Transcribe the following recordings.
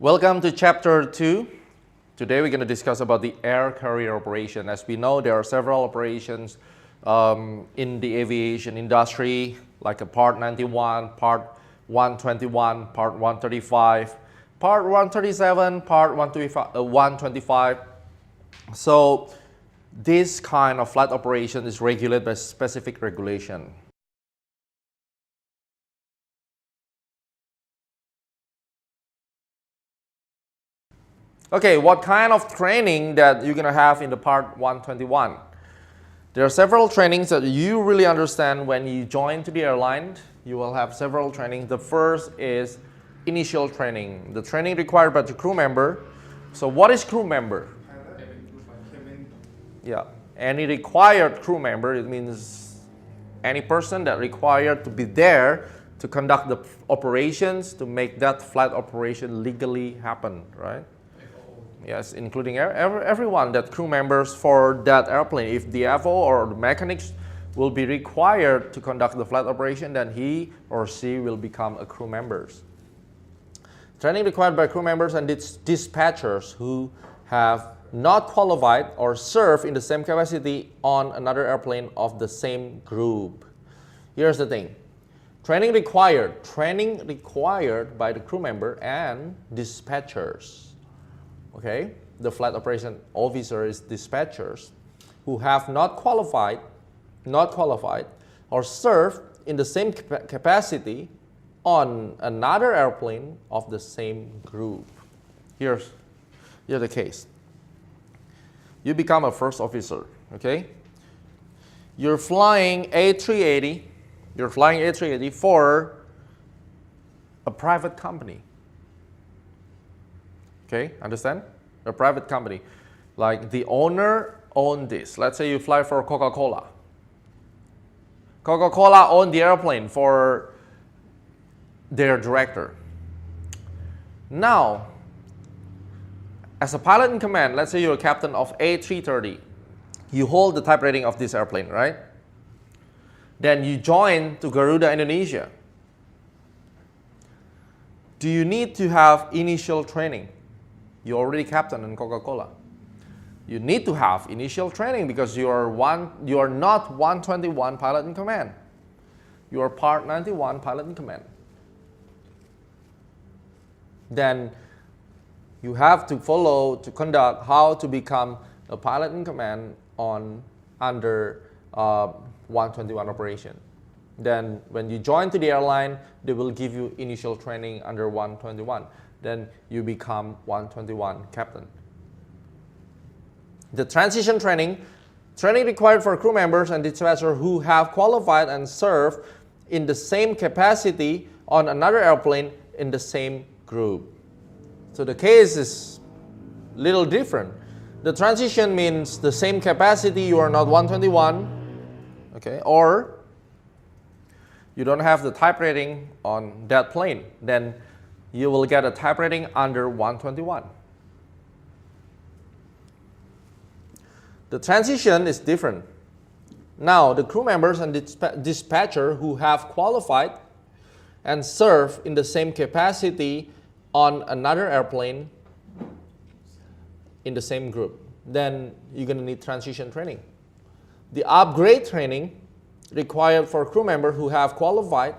Welcome to Chapter 2. Today we're going to discuss about the air carrier operation. As we know, there are several operations in the aviation industry, like a Part 91, Part 121, Part 135, Part 137, Part 125. So this kind of flight operation is regulated by specific regulation. Okay, what kind of training that you're going to have in the Part 121? There are several trainings that you really understand when you join to the airline. You will have several trainings. The first is initial training, the training required by the crew member. So what is crew member? Yeah, any required crew member, it means any person that required to be there to conduct the operations, to make that flight operation legally happen, right? Yes, including everyone that crew members for that airplane. If the FO or the mechanics will be required to conduct the flight operation, then he or she will become a crew members. Training required by crew members and dispatchers who have not qualified or served in the same capacity on another airplane of the same group. Here's the thing. Training required by the crew member and dispatchers. Okay, the flight operation officer is dispatchers who have not qualified or served in the same capacity on another airplane of the same group. Here's the case. You become a first officer, okay? You're flying A380 for a private company. Okay, understand? A private company. Like the owner owns this. Let's say you fly for Coca-Cola. Coca-Cola owns the airplane for their director. Now, as a pilot in command, let's say you're a captain of A330. You hold the type rating of this airplane, right? Then you join to Garuda, Indonesia. Do you need to have initial training? You're already captain in Coca-Cola. You need to have initial training because you are not 121 pilot in command. You are Part 91 pilot in command. Then you have to conduct how to become a pilot in command under 121 operation. Then when you join to the airline, they will give you initial training under 121. Then you become 121 captain. The transition training required for crew members and dispatchers who have qualified and served in the same capacity on another airplane in the same group. So the case is a little different. The transition means the same capacity, you are not 121, okay, or you don't have the type rating on that plane. Then you will get a type rating under 121. The transition is different. Now, the crew members and dispatcher who have qualified and serve in the same capacity on another airplane in the same group, then you're going to need transition training. The upgrade training required for crew members who have qualified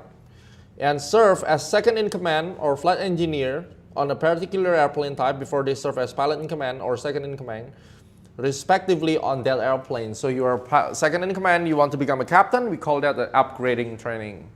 and serve as second in command or flight engineer on a particular airplane type before they serve as pilot in command or second in command, respectively on that airplane. So you are second in command, you want to become a captain, we call that the upgrading training.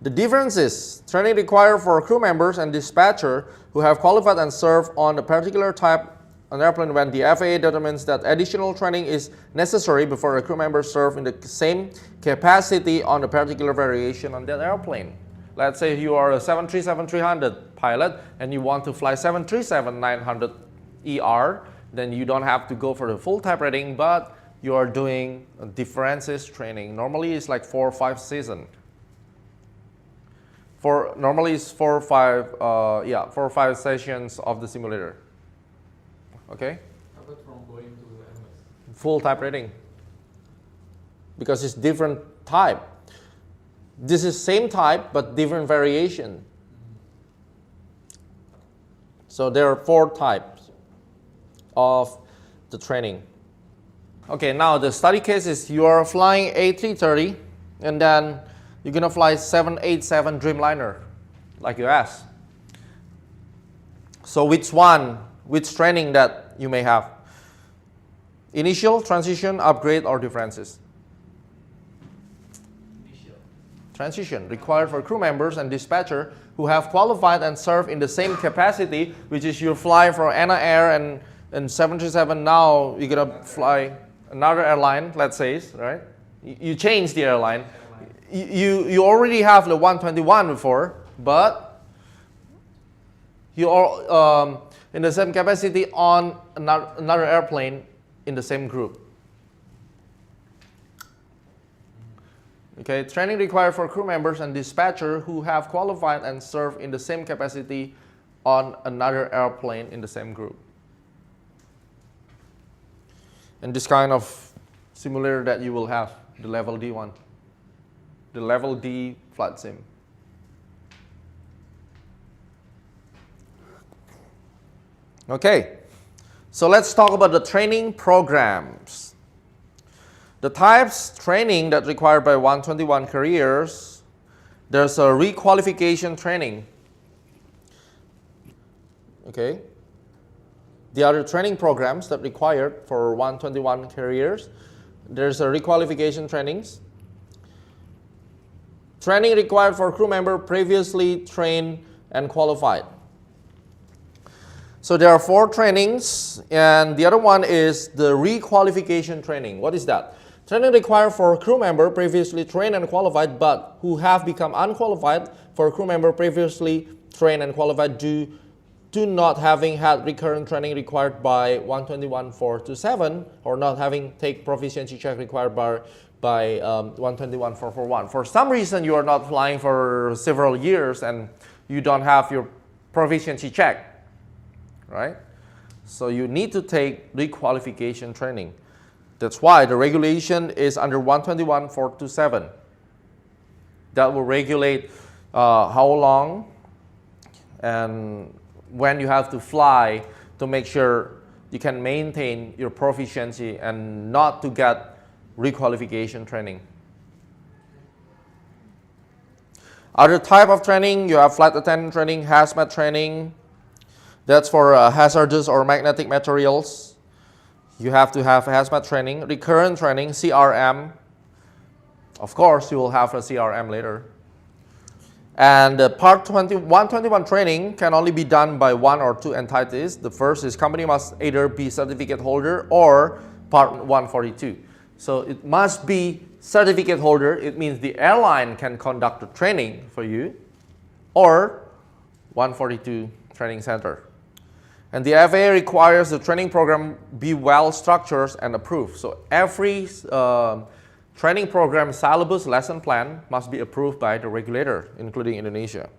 The difference is training required for crew members and dispatcher who have qualified and served on a particular type an airplane when the FAA determines that additional training is necessary before a crew member serve in the same capacity on a particular variation on that airplane. Let's say you are a 737-300 pilot and you want to fly 737-900ER, then you don't have to go for the full type rating, but you are doing differences training. Normally it's like 4 or 5 seasons. Normally it's 4 or 5 sessions of the simulator. Okay? How about from going to MS? Full type rating. Because it's different type. This is same type but different variation. So there are 4 types of the training. Okay, now the study case is you are flying A330 and then you're gonna fly 787 Dreamliner, like you asked. So which training that you may have? Initial, transition, upgrade, or differences? Initial. Transition, required for crew members and dispatcher who have qualified and served in the same capacity, which is you fly for Ana Air and 737, now you're gonna fly another airline, let's say, right? You change the airline. You already have the 121 before, but you are in the same capacity on another airplane in the same group. Okay, training required for crew members and dispatcher who have qualified and served in the same capacity on another airplane in the same group. And this kind of simulator that you will have, the level D one, the level D flight sim. Okay, so let's talk about the training programs. The types training that required by 121 carriers, there's a requalification training. Okay. The other training programs that required for 121 carriers, there's a requalification trainings. Training required for crew member previously trained and qualified. So there are 4 trainings, and the other one is the requalification training. What is that? Training required for crew member previously trained and qualified, but who have become unqualified for crew member previously trained and qualified due to not having had recurrent training required by 121.427 or not having take proficiency check required by 121.441. For some reason, you are not flying for several years and you don't have your proficiency check, right? So you need to take requalification training. That's why the regulation is under 121.427. That will regulate how long and when you have to fly to make sure you can maintain your proficiency and not to get requalification training. Other type of training, you have flight attendant training, hazmat training. That's for hazardous or magnetic materials. You have to have hazmat training, recurrent training, CRM. Of course, you will have a CRM later. And Part 121 training can only be done by 1 or 2 entities. The first is company must either be certificate holder or Part 142. So it must be certificate holder. It means the airline can conduct the training for you, or 142 training center. And the FAA requires the training program be well structured and approved. So every training program syllabus lesson plan must be approved by the regulator, including Indonesia.